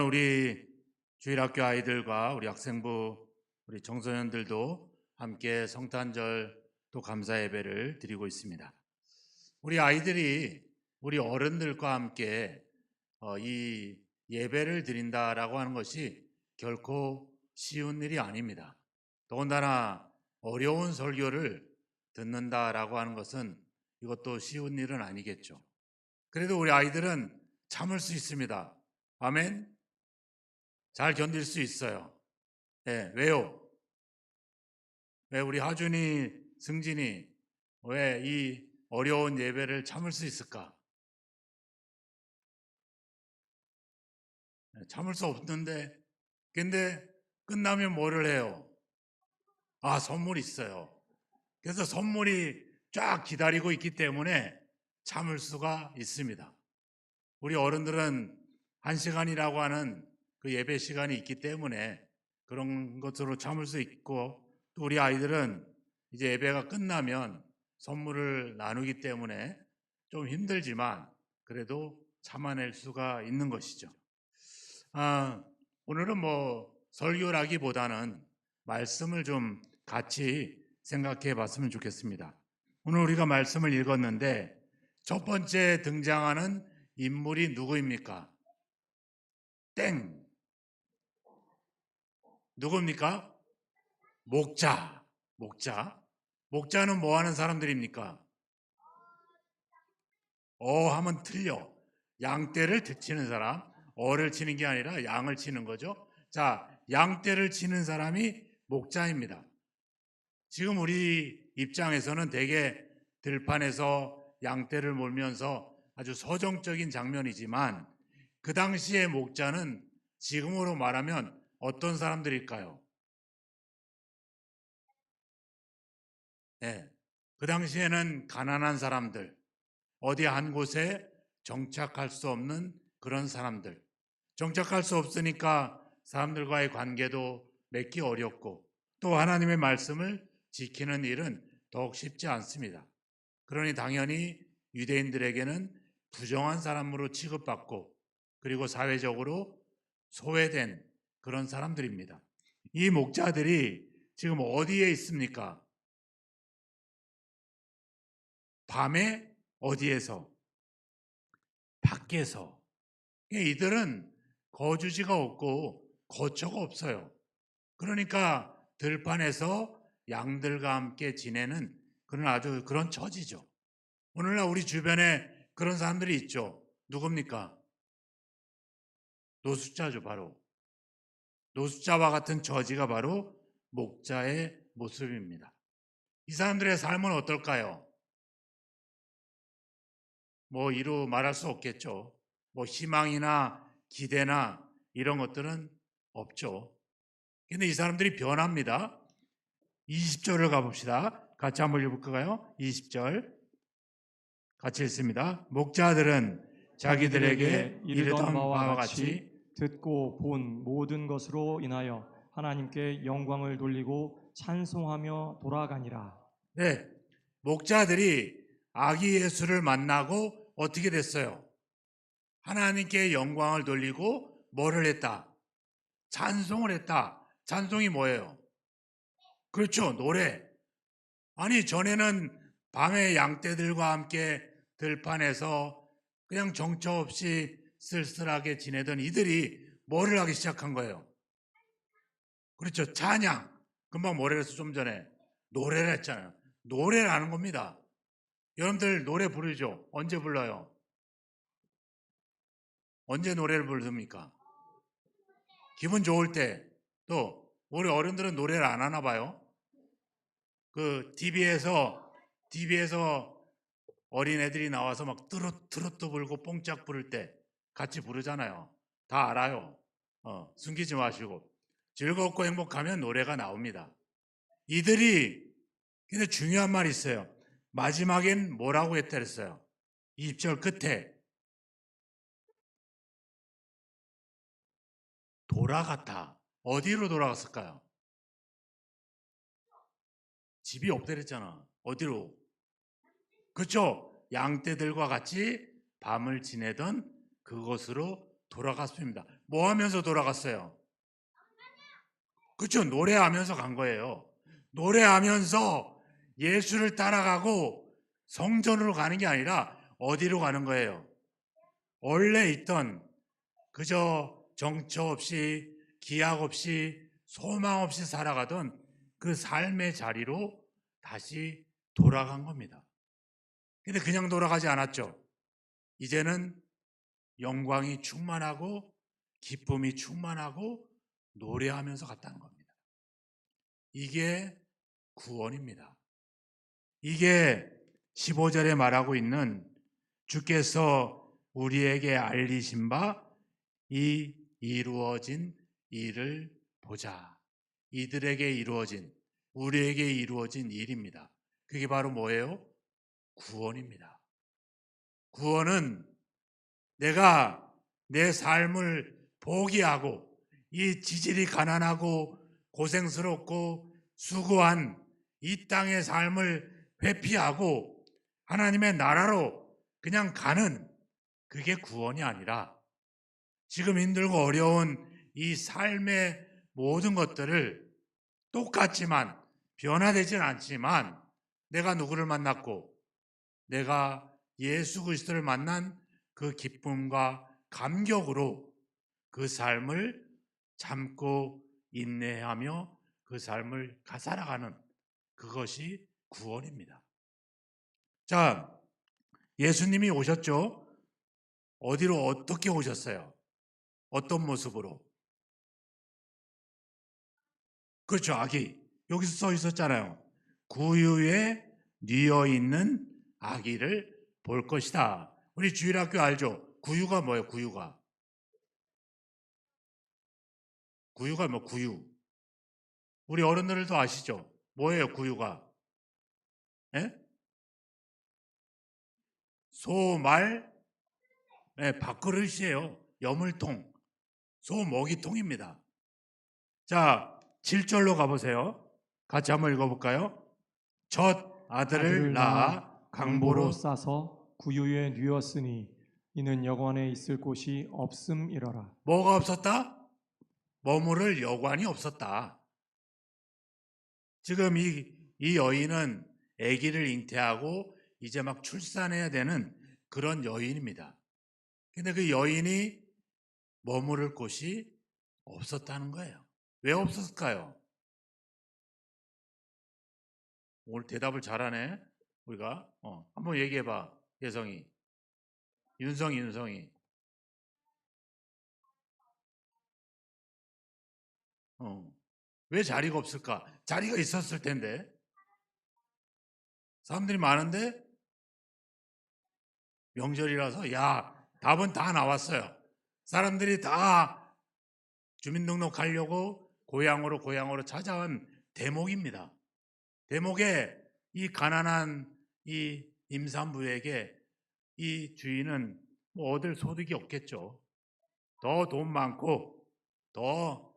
우리 주일학교 아이들과 우리 학생부, 우리 청소년들도 함께 성탄절 또 감사 예배를 드리고 있습니다. 우리 아이들이 우리 어른들과 함께 이 예배를 드린다라고 하는 것이 결코 쉬운 일이 아닙니다. 더군다나 어려운 설교를 듣는다라고 하는 것은 이것도 쉬운 일은 아니겠죠. 그래도 우리 아이들은 참을 수 있습니다. 아멘. 잘 견딜 수 있어요. 네, 왜요? 왜 우리 하준이, 승진이 왜 이 어려운 예배를 참을 수 있을까? 참을 수 없는데, 근데 끝나면 뭐를 해요? 선물이 있어요. 그래서 선물이 쫙 기다리고 있기 때문에 참을 수가 있습니다. 우리 어른들은 1시간이라고 하는 그 예배 시간이 있기 때문에 그런 것으로 참을 수 있고, 또 우리 아이들은 이제 예배가 끝나면 선물을 나누기 때문에 좀 힘들지만 그래도 참아낼 수가 있는 것이죠. 오늘은 설교라기보다는 말씀을 좀 같이 생각해 봤으면 좋겠습니다. 오늘 우리가 말씀을 읽었는데 첫 번째 등장하는 인물이 누구입니까? 땡. 누굽니까? 목자. 목자는 뭐 하는 사람들입니까? 하면 틀려. 양떼를 치는 사람. 어를 치는 게 아니라 양을 치는 거죠. 자, 양떼를 치는 사람이 목자입니다. 지금 우리 입장에서는 대개 들판에서 양떼를 몰면서 아주 서정적인 장면이지만 그 당시의 목자는 지금으로 말하면 어떤 사람들일까요? 네, 그 당시에는 가난한 사람들, 어디 한 곳에 정착할 수 없는 그런 사람들, 정착할 수 없으니까 사람들과의 관계도 맺기 어렵고 또 하나님의 말씀을 지키는 일은 더욱 쉽지 않습니다. 그러니 당연히 유대인들에게는 부정한 사람으로 취급받고 그리고 사회적으로 소외된 그런 사람들입니다. 이 목자들이 지금 어디에 있습니까? 밤에 어디에서? 밖에서. 이들은 거주지가 없고 거처가 없어요. 그러니까 들판에서 양들과 함께 지내는 그런 처지죠. 오늘날 우리 주변에 그런 사람들이 있죠. 누굽니까? 노숙자죠, 바로. 노숙자와 같은 처지가 바로 목자의 모습입니다. 이 사람들의 삶은 어떨까요? 이루 말할 수 없겠죠. 희망이나 기대나 이런 것들은 없죠. 근데 이 사람들이 변합니다. 20절을 가봅시다. 같이 한번 읽어볼까요? 20절 같이 읽습니다. 목자들은 자기들에게 이르던 바와 같이 듣고 본 모든 것으로 인하여 하나님께 영광을 돌리고 찬송하며 돌아가니라. 네, 목자들이 아기 예수를 만나고 어떻게 됐어요? 하나님께 영광을 돌리고 뭐를 했다? 찬송을 했다. 찬송이 뭐예요? 그렇죠, 노래. 아니, 전에는 밤에 양떼들과 함께 들판에서 그냥 정처 없이 쓸쓸하게 지내던 이들이 뭐를 하기 시작한 거예요? 그렇죠, 찬양. 금방 뭐래를 해서 좀 전에 노래를 했잖아요. 노래를 하는 겁니다. 여러분들 노래 부르죠? 언제 불러요? 언제 노래를 부릅니까? 기분 좋을 때. 또 우리 어른들은 노래를 안 하나 봐요. 그 TV에서 어린애들이 나와서 막 트로트 불고 뽕짝 부를 때 같이 부르잖아요. 다 알아요. 숨기지 마시고. 즐겁고 행복하면 노래가 나옵니다. 이들이 근데 중요한 말이 있어요. 마지막엔 뭐라고 했다 그랬어요? 20절 끝에 돌아갔다. 어디로 돌아갔을까요? 집이 없다 그랬잖아. 어디로? 그렇죠. 양떼들과 같이 밤을 지내던 그곳으로 돌아갔습니다. 뭐 하면서 돌아갔어요? 그렇죠. 노래하면서 간 거예요. 노래하면서 예수를 따라가고 성전으로 가는 게 아니라 어디로 가는 거예요? 원래 있던 그저 정처 없이 기약 없이 소망 없이 살아가던 그 삶의 자리로 다시 돌아간 겁니다. 근데 그냥 돌아가지 않았죠. 이제는 영광이 충만하고 기쁨이 충만하고 노래하면서 갔다는 겁니다. 이게 구원입니다. 이게 15절에 말하고 있는 주께서 우리에게 알리신 바 이 이루어진 일을 보자. 이들에게 이루어진, 우리에게 이루어진 일입니다. 그게 바로 뭐예요? 구원입니다. 구원은 내가 내 삶을 포기하고 이 지질이 가난하고 고생스럽고 수고한 이 땅의 삶을 회피하고 하나님의 나라로 그냥 가는 그게 구원이 아니라 지금 힘들고 어려운 이 삶의 모든 것들을 똑같지만 변화되지는 않지만 내가 누구를 만났고 내가 예수 그리스도를 만난 그 기쁨과 감격으로 그 삶을 참고 인내하며 그 삶을 살아가는 그것이 구원입니다. 자, 예수님이 오셨죠? 어디로 어떻게 오셨어요? 어떤 모습으로? 그렇죠, 아기. 여기서 써 있었잖아요. 구유에 뉘어 있는 아기를 볼 것이다. 우리 주일학교 알죠? 구유가 뭐예요? 구유가 뭐 구유. 우리 어른들도 아시죠? 뭐예요? 구유가? 예? 소말 밥그릇이에요. 여물통. 소 먹이통입니다. 자, 7절로 가보세요. 같이 한번 읽어볼까요? 첫 아들을 낳아 강보로 싸서 구유에 뉘었으니 이는 여관에 있을 곳이 없음이러라. 뭐가 없었다? 머무를 여관이 없었다. 지금 이 여인은 아기를 잉태하고 이제 막 출산해야 되는 그런 여인입니다. 근데 그 여인이 머무를 곳이 없었다는 거예요. 왜 없었을까요? 오늘 대답을 잘하네. 우리가 한번 얘기해봐. 예성이, 윤성이. 왜 자리가 없을까? 자리가 있었을 텐데. 사람들이 많은데 명절이라서 답은 다 나왔어요. 사람들이 다 주민등록 하려고 고향으로 찾아온 대목입니다. 대목에 이 가난한 이 임산부에게 이 주인은 뭐 얻을 소득이 없겠죠. 더 돈 많고 더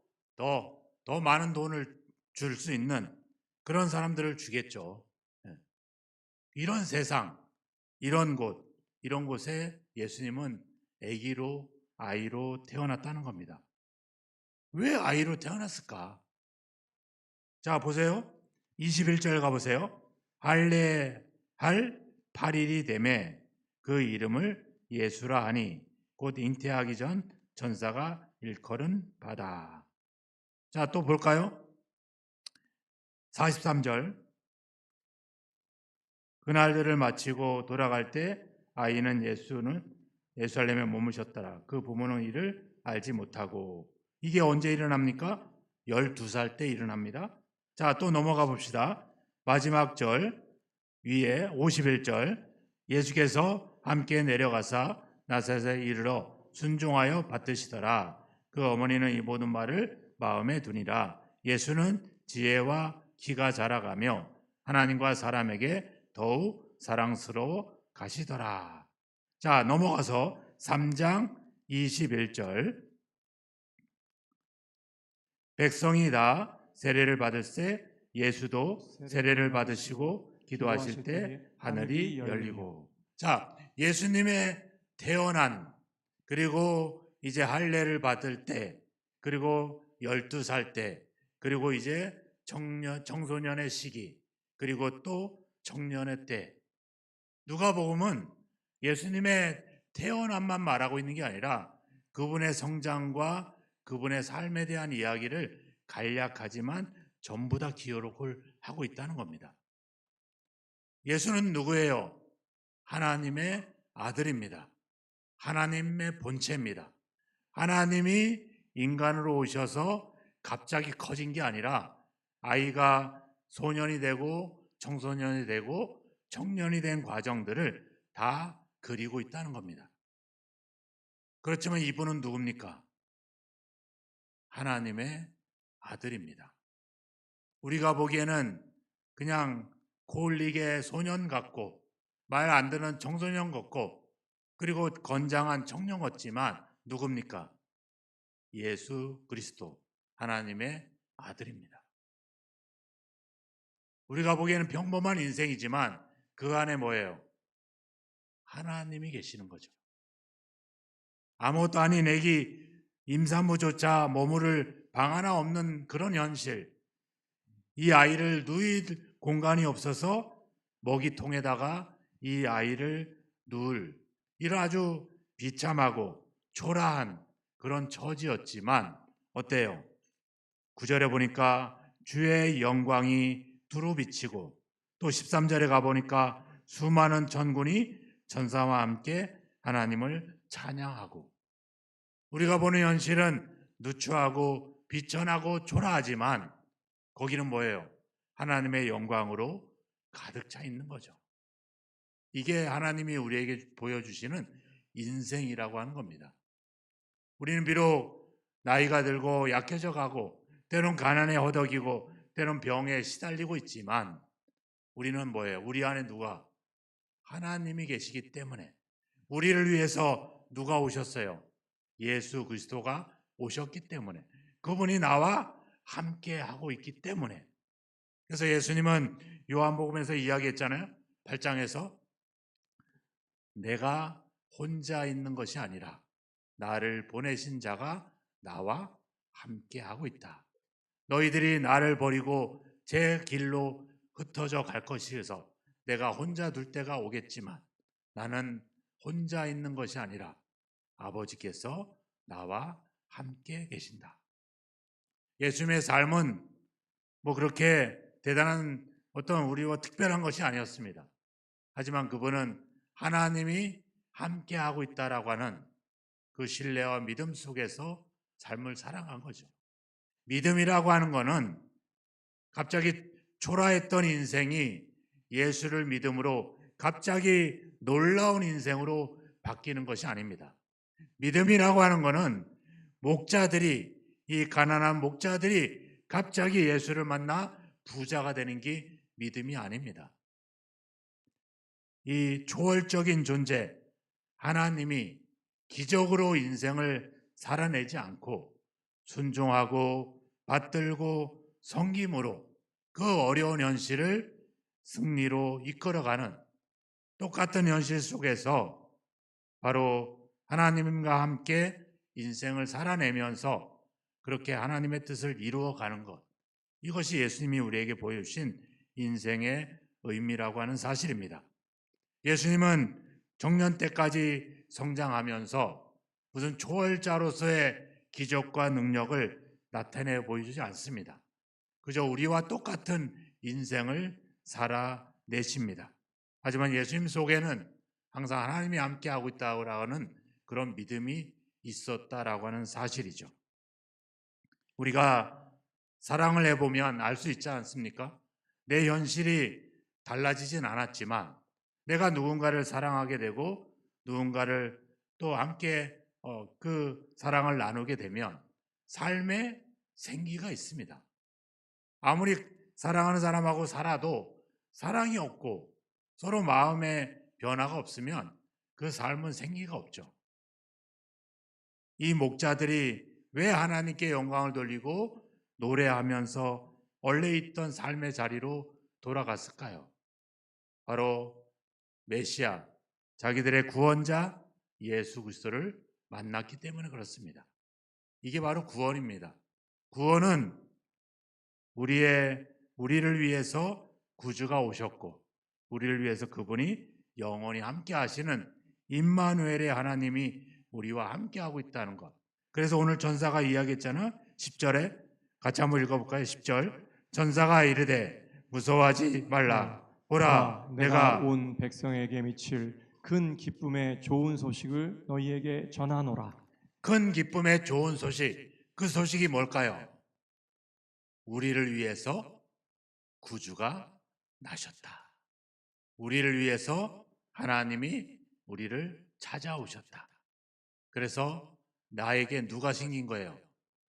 많은 돈을 줄 수 있는 그런 사람들을 주겠죠. 이런 세상, 이런 곳에 예수님은 아이로 태어났다는 겁니다. 왜 아이로 태어났을까? 자, 보세요. 21절 가보세요. 할례할 8일이 되매 그 이름을 예수라 하니 곧 잉태하기 전 전사가 일컬은 바다. 자, 또 볼까요? 43절. 그날들을 마치고 돌아갈 때 아이는 예루살렘에 머무셨더라. 그 부모는 이를 알지 못하고. 이게 언제 일어납니까? 12살 때 일어납니다. 자, 또 넘어가 봅시다. 마지막 절 위에 51절. 예수께서 함께 내려가사 나사렛에 이르러 순종하여 받드시더라. 그 어머니는 이 모든 말을 마음에 두니라. 예수는 지혜와 키가 자라가며 하나님과 사람에게 더욱 사랑스러워 가시더라. 자, 넘어가서 3장 21절. 백성이 다 세례를 받을세 예수도 세례를 받으시고 기도하실 때 하늘이 열리고. 자, 예수님의 태어난 그리고 이제 할례를 받을 때, 그리고 12살 때, 그리고 이제 청소년의 시기, 그리고 또 청년의 때. 누가복음은 예수님의 태어남만 말하고 있는 게 아니라 그분의 성장과 그분의 삶에 대한 이야기를 간략하지만 전부 다 기록을 하고 있다는 겁니다. 예수는 누구예요? 하나님의 아들입니다. 하나님의 본체입니다. 하나님이 인간으로 오셔서 갑자기 커진 게 아니라 아이가 소년이 되고 청소년이 되고 청년이 된 과정들을 다 그리고 있다는 겁니다. 그렇지만 이분은 누굽니까? 하나님의 아들입니다. 우리가 보기에는 그냥 고울리게 소년 같고 말 안 듣는 청소년 같고 그리고 건장한 청년 같지만 누굽니까? 예수 그리스도 하나님의 아들입니다. 우리가 보기에는 평범한 인생이지만 그 안에 뭐예요? 하나님이 계시는 거죠. 아무것도 아닌 애기 임산부조차 머무를 방 하나 없는 그런 현실. 이 아이를 누일 공간이 없어서 먹이통에다가 이 아이를 누울 이런 아주 비참하고 초라한 그런 처지였지만 어때요? 9절에 보니까 주의 영광이 두루 비치고 또 13절에 가보니까 수많은 천군이 천사와 함께 하나님을 찬양하고 우리가 보는 현실은 누추하고 비천하고 초라하지만 거기는 뭐예요? 하나님의 영광으로 가득 차 있는 거죠. 이게 하나님이 우리에게 보여주시는 인생이라고 하는 겁니다. 우리는 비록 나이가 들고 약해져 가고 때론 가난에 허덕이고 때론 병에 시달리고 있지만 우리는 뭐예요? 우리 안에 누가? 하나님이 계시기 때문에 우리를 위해서 누가 오셨어요? 예수 그리스도가 오셨기 때문에 그분이 나와 함께 하고 있기 때문에 그래서 예수님은 요한복음에서 이야기했잖아요. 8장에서 내가 혼자 있는 것이 아니라 나를 보내신 자가 나와 함께 하고 있다. 너희들이 나를 버리고 제 길로 흩어져 갈 것이어서 내가 혼자 둘 때가 오겠지만 나는 혼자 있는 것이 아니라 아버지께서 나와 함께 계신다. 예수님의 삶은 뭐 그렇게 대단한 어떤 우리와 특별한 것이 아니었습니다. 하지만 그분은 하나님이 함께하고 있다라고 하는 그 신뢰와 믿음 속에서 삶을 살아간 거죠. 믿음이라고 하는 거는 갑자기 초라했던 인생이 예수를 믿음으로 갑자기 놀라운 인생으로 바뀌는 것이 아닙니다. 믿음이라고 하는 거는 목자들이 이 가난한 목자들이 갑자기 예수를 만나 부자가 되는 게 믿음이 아닙니다. 이 초월적인 존재 하나님이 기적으로 인생을 살아내지 않고 순종하고 받들고 섬김으로 그 어려운 현실을 승리로 이끌어가는 똑같은 현실 속에서 바로 하나님과 함께 인생을 살아내면서 그렇게 하나님의 뜻을 이루어가는 것 이것이 예수님이 우리에게 보여주신 인생의 의미라고 하는 사실입니다. 예수님은 정년 때까지 성장하면서 무슨 초월자로서의 기적과 능력을 나타내 보여주지 않습니다. 그저 우리와 똑같은 인생을 살아내십니다. 하지만 예수님 속에는 항상 하나님이 함께하고 있다고 하는 그런 믿음이 있었다라고 하는 사실이죠. 우리가 사랑을 해보면 알 수 있지 않습니까? 내 현실이 달라지진 않았지만 내가 누군가를 사랑하게 되고 누군가를 또 함께 그 사랑을 나누게 되면 삶에 생기가 있습니다. 아무리 사랑하는 사람하고 살아도 사랑이 없고 서로 마음의 변화가 없으면 그 삶은 생기가 없죠. 이 목자들이 왜 하나님께 영광을 돌리고 노래하면서 원래 있던 삶의 자리로 돌아갔을까요? 바로 메시아, 자기들의 구원자 예수 그리스도를 만났기 때문에 그렇습니다. 이게 바로 구원입니다. 구원은 우리를 위해서 구주가 오셨고 우리를 위해서 그분이 영원히 함께 하시는 임마누엘의 하나님이 우리와 함께 하고 있다는 것. 그래서 오늘 전사가 이야기했잖아. 10절에 같이 한번 읽어볼까요? 10절. 전사가 이르되 무서워하지 말라. 보라, 내가 내가 온 백성에게 미칠 큰 기쁨의 좋은 소식을 너희에게 전하노라. 큰 기쁨의 좋은 소식. 그 소식이 뭘까요? 우리를 위해서 구주가 나셨다. 우리를 위해서 하나님이 우리를 찾아오셨다. 그래서 나에게 누가 생긴 거예요?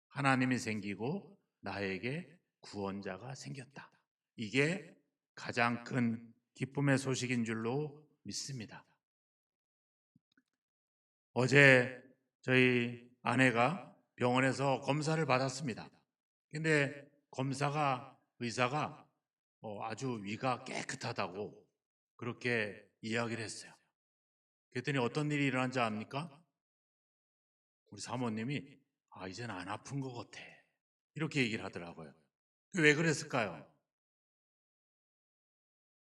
하나님이 생기고 나에게 구원자가 생겼다. 이게 가장 큰 기쁨의 소식인 줄로 믿습니다. 어제 저희 아내가 병원에서 검사를 받았습니다. 근데 의사가 아주 위가 깨끗하다고 그렇게 이야기를 했어요. 그랬더니 어떤 일이 일어난지 압니까? 우리 사모님이 이제는 안 아픈 것 같아. 이렇게 얘기를 하더라고요. 왜 그랬을까요?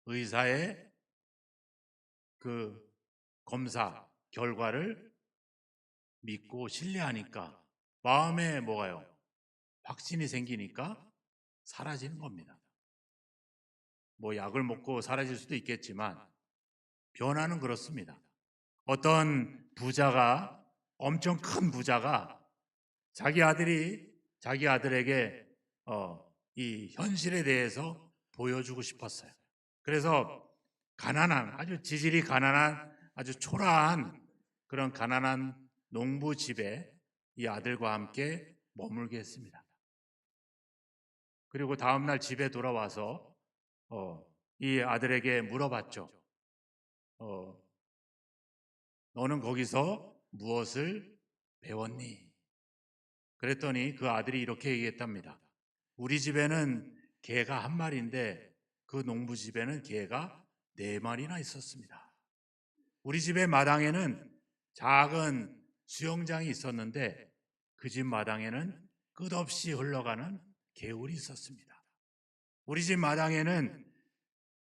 의사의 그 검사 결과를 믿고 신뢰하니까 마음에 뭐가요? 확신이 생기니까 사라지는 겁니다. 뭐 약을 먹고 사라질 수도 있겠지만 변화는 그렇습니다. 어떤 부자가 엄청 큰 부자가 자기 아들에게 이 현실에 대해서 보여주고 싶었어요. 그래서 아주 지질이 가난한 아주 초라한 그런 가난한 농부 집에 이 아들과 함께 머물게 했습니다. 그리고 다음날 집에 돌아와서 이 아들에게 물어봤죠. 너는 거기서 무엇을 배웠니? 그랬더니 그 아들이 이렇게 얘기했답니다. 우리 집에는 개가 한 마리인데 그 농부 집에는 개가 4마리나 있었습니다. 우리 집의 마당에는 작은 수영장이 있었는데 그 집 마당에는 끝없이 흘러가는 개울이 있었습니다. 우리 집 마당에는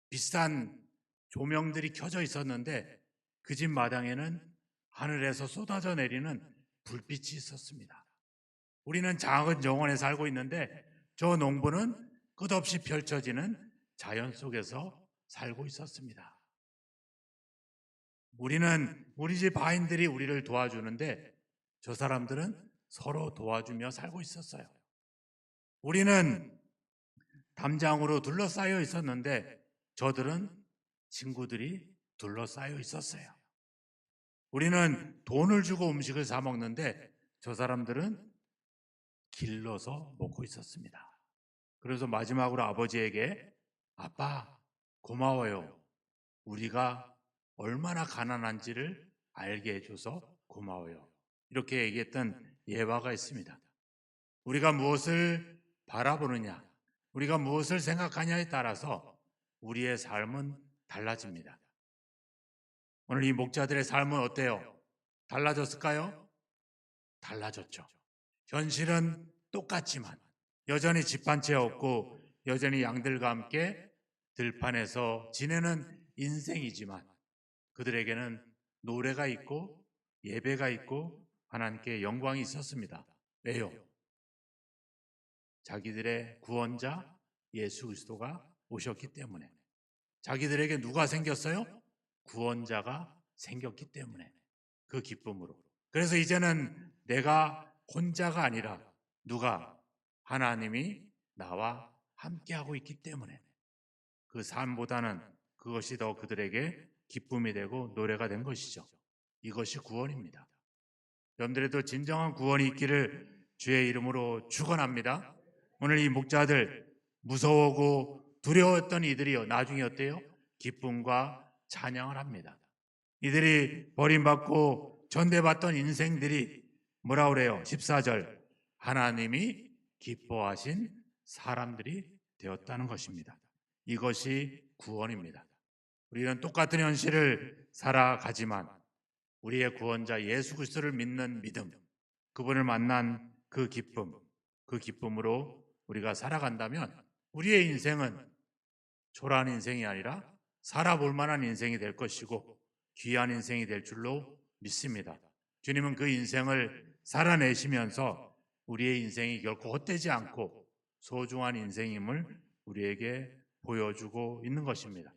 비싼 조명들이 켜져 있었는데 그 집 마당에는 하늘에서 쏟아져 내리는 불빛이 있었습니다. 우리는 작은 정원에 살고 있는데 저 농부는 끝없이 펼쳐지는 자연 속에서 살고 있었습니다. 우리 집 하인들이 우리를 도와주는데 저 사람들은 서로 도와주며 살고 있었어요. 우리는 담장으로 둘러싸여 있었는데 저들은 친구들이 둘러싸여 있었어요. 우리는 돈을 주고 음식을 사 먹는데 저 사람들은 길러서 먹고 있었습니다. 그래서 마지막으로 아버지에게 아빠 고마워요. 우리가 얼마나 가난한지를 알게 해줘서 고마워요. 이렇게 얘기했던 예화가 있습니다. 우리가 무엇을 바라보느냐, 우리가 무엇을 생각하냐에 따라서 우리의 삶은 달라집니다. 오늘 이 목자들의 삶은 어때요? 달라졌을까요? 달라졌죠. 현실은 똑같지만 여전히 집 한 채 없고 여전히 양들과 함께 들판에서 지내는 인생이지만 그들에게는 노래가 있고 예배가 있고 하나님께 영광이 있었습니다. 왜요? 자기들의 구원자 예수 그리스도가 오셨기 때문에. 자기들에게 누가 생겼어요? 구원자가 생겼기 때문에. 그 기쁨으로. 그래서 이제는 내가 혼자가 아니라 하나님이 나와 함께하고 있기 때문에 그 삶보다는 그것이 더 그들에게 기쁨이 되고 노래가 된 것이죠. 이것이 구원입니다. 여러분들에도 진정한 구원이 있기를 주의 이름으로 축원합니다. 오늘 이 목자들 무서워하고 두려웠던 이들이요 나중에 어때요? 기쁨과 찬양을 합니다. 이들이 버림받고 전대받던 인생들이 뭐라 그래요? 14절 하나님이 기뻐하신 사람들이 되었다는 것입니다. 이것이 구원입니다. 우리는 똑같은 현실을 살아가지만 우리의 구원자 예수 그리스도를 믿는 믿음, 그분을 만난 그 기쁨, 그 기쁨으로 우리가 살아간다면 우리의 인생은 초라한 인생이 아니라 살아볼 만한 인생이 될 것이고 귀한 인생이 될 줄로 믿습니다. 주님은 그 인생을 살아내시면서 우리의 인생이 결코 헛되지 않고 소중한 인생임을 우리에게 보여주고 있는 것입니다.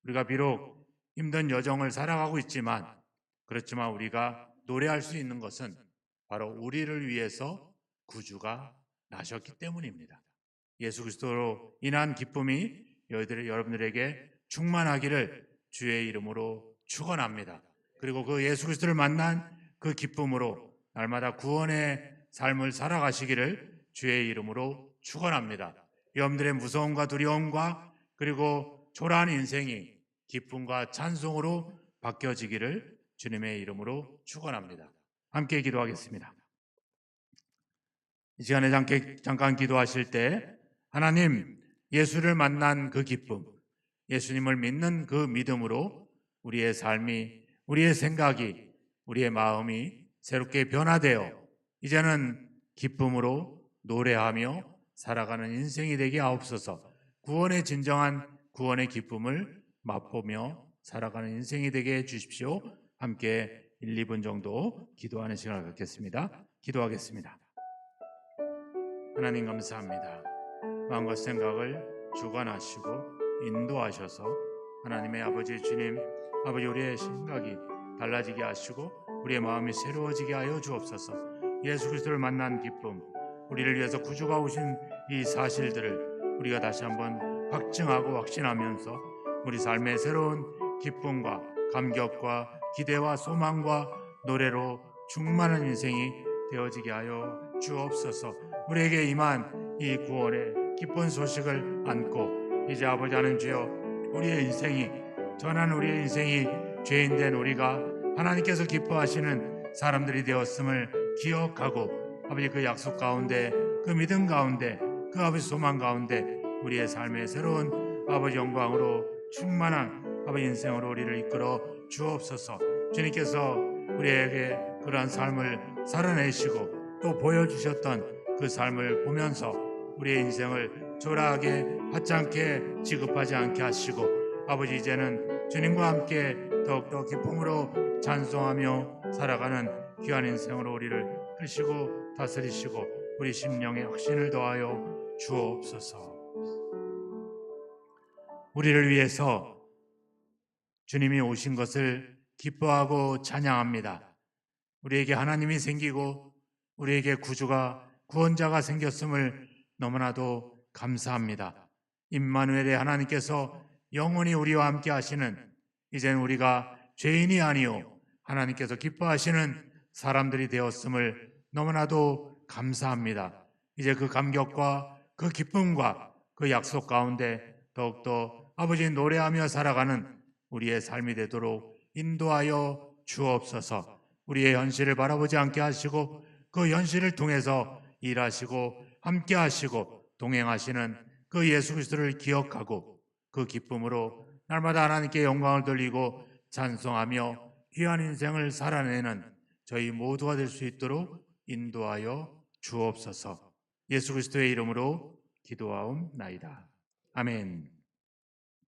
우리가 비록 힘든 여정을 살아가고 있지만, 그렇지만 우리가 노래할 수 있는 것은 바로 우리를 위해서 구주가 나셨기 때문입니다. 예수 그리스도로 인한 기쁨이 여러분들에게 충만하기를 주의 이름으로 축원합니다. 그리고 그 예수 그리스도를 만난 그 기쁨으로 날마다 구원의 삶을 살아가시기를 주의 이름으로 축원합니다. 여러분들의 무서움과 두려움과 그리고 초라한 인생이 기쁨과 찬송으로 바뀌어지기를 주님의 이름으로 축원합니다. 함께 기도하겠습니다. 이 시간에 잠깐 기도하실 때 하나님, 예수를 만난 그 기쁨, 예수님을 믿는 그 믿음으로 우리의 삶이, 우리의 생각이, 우리의 마음이 새롭게 변화되어 이제는 기쁨으로 노래하며 살아가는 인생이 되게 하옵소서. 구원의 진정한 구원의 기쁨을 맛보며 살아가는 인생이 되게 해주십시오. 함께 1, 2분 정도 기도하는 시간을 갖겠습니다. 기도하겠습니다. 하나님 감사합니다. 마음과 생각을 주관하시고 인도하셔서 하나님의 아버지 주님, 아버지 우리의 생각이 달라지게 하시고 우리의 마음이 새로워지게 하여 주옵소서. 예수 그리스도를 만난 기쁨, 우리를 위해서 구주가 오신 이 사실들을 우리가 다시 한번 확증하고 확신하면서 우리 삶의 새로운 기쁨과 감격과 기대와 소망과 노래로 충만한 인생이 되어지게 하여 주옵소서. 우리에게 임한 이 구원의 기쁜 소식을 안고 이제 아버지 하나님 주여, 우리의 인생이, 전한 우리의 인생이 죄인된 우리가 하나님께서 기뻐하시는 사람들이 되었음을 기억하고 아버지 그 약속 가운데, 그 믿음 가운데, 그 아버지 소망 가운데 우리의 삶의 새로운 아버지 영광으로 충만한 아버지 인생으로 우리를 이끌어 주옵소서. 주님께서 우리에게 그러한 삶을 살아내시고 또 보여주셨던 그 삶을 보면서 우리의 인생을 초라하게 하찮게 지급하지 않게 하시고 아버지 이제는 주님과 함께 더욱더 기쁨으로 찬송하며 살아가는 귀한 인생으로 우리를 끄시고 다스리시고 우리 심령의 확신을 더하여 주옵소서. 우리를 위해서 주님이 오신 것을 기뻐하고 찬양합니다. 우리에게 하나님이 생기고 우리에게 구주가, 구원자가 생겼음을 너무나도 감사합니다. 임마누엘의 하나님께서 영원히 우리와 함께 하시는, 이제는 우리가 죄인이 아니요 하나님께서 기뻐하시는 사람들이 되었음을 너무나도 감사합니다. 이제 그 감격과 그 기쁨과 그 약속 가운데 더욱더 아버지 노래하며 살아가는 우리의 삶이 되도록 인도하여 주옵소서. 우리의 현실을 바라보지 않게 하시고 그 현실을 통해서 일하시고 함께 하시고 동행하시는 그 예수 그리스도를 기억하고 그 기쁨으로 날마다 하나님께 영광을 돌리고 찬송하며 귀한 인생을 살아내는 저희 모두가 될 수 있도록 인도하여 주옵소서. 예수 그리스도의 이름으로 기도하옵나이다. 아멘.